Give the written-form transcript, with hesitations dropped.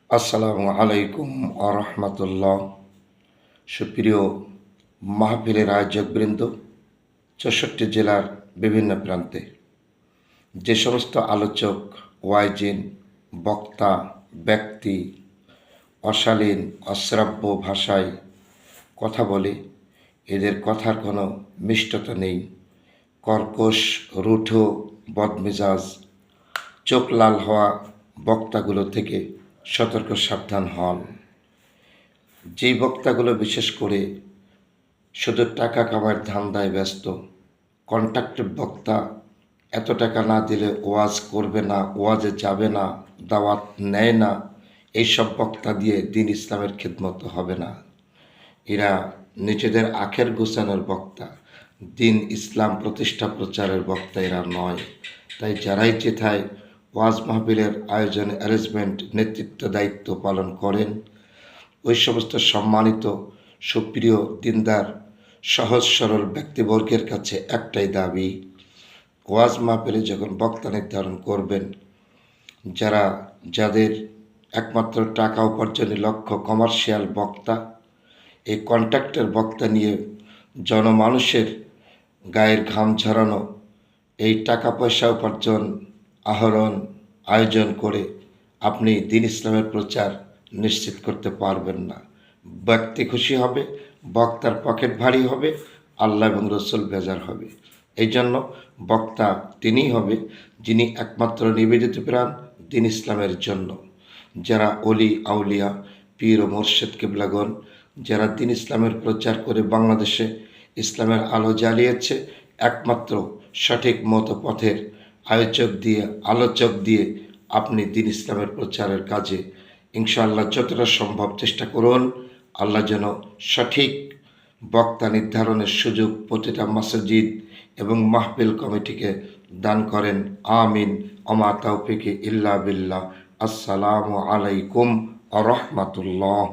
আসসালামু আলাইকুম আরহামতুল্লাহ। সুপ্রিয় মাহফিলের আয়োজকবৃন্দ, ৬৪ জেলার বিভিন্ন প্রান্তে যে সমস্ত আলোচক, ওয়াইজিন, বক্তা, ব্যক্তি অশালীন অশ্রাব্য ভাষায় কথা বলে, এদের কথার কোনো মিষ্টতা নেই। কর্কশ, রুঠো, বদমেজাজ, চোখ লাল হওয়া বক্তাগুলো থেকে সতর্ক সাবধান হন। যেই বক্তাগুলো বিশেষ করে শুধু টাকা কামার ধান্দায় ব্যস্ত, কন্ট্রাক্টেড বক্তা, এত টাকা না দিলে ওয়াজ করবে না, ওয়াজে যাবে না, দাওয়াত নেয় না, এইসব বক্তা দিয়ে দিন ইসলামের খিদমত হবে না। এরা নিজেদের আখের গোছানোর বক্তা, দিন ইসলাম প্রতিষ্ঠা প্রচারের বক্তা এরা নয়। তাই যারাই যেথায় ওয়াজ মাহফিলের আয়োজন, অ্যারেঞ্জমেন্ট, নেতৃত্ব দায়িত্ব পালন করেন, ওই সমস্ত সম্মানিত সুপ্রিয় দিনদার সহজ সরল ব্যক্তিবর্গের কাছে একটাই দাবি, ওয়াজ মাহফিলে যখন বক্তা নির্ধারণ করবেন, যাদের একমাত্র টাকা উপার্জনের লক্ষ্য কমার্শিয়াল বক্তা, এই কন্ট্রাক্টের বক্তা নিয়ে জনমানুষের গায়ের ঘাম ঝরানো, এই টাকা পয়সা উপার্জন আহরণ আয়োজন করে আপনি দিন ইসলামের প্রচার নিশ্চিত করতে পারবেন না। ব্যক্তি খুশি হবে, বক্তার পকেট ভারী হবে, আল্লাহ এবং রসুল বেজার হবে। এই জন্য বক্তা তিনিই হবে যিনি একমাত্র নিবেদিত প্রাণ দিন ইসলামের জন্য। যারা অলি আউলিয়া, পীর ও মোর্শেদ কিবলাগণ, যারা দিন ইসলামের প্রচার করে বাংলাদেশে ইসলামের আলো জ্বালিয়েছে, একমাত্র সঠিক মত পথের আলোচক দিয়ে আপনি দিন ইসলামের প্রচারের কাজে ইনশাআল্লাহ যতটা সম্ভব চেষ্টা করুন। আল্লাহ যেন সঠিক বক্তা নির্ধারণের সুযোগ প্রতিটা মসজিদ এবং মাহফিল কমিটিকে দান করেন। আমিন। ওমা তাওফিকি ইল্লা বিল্লাহ। আসসালামু আলাইকুম ওয়া রাহমাতুল্লাহ।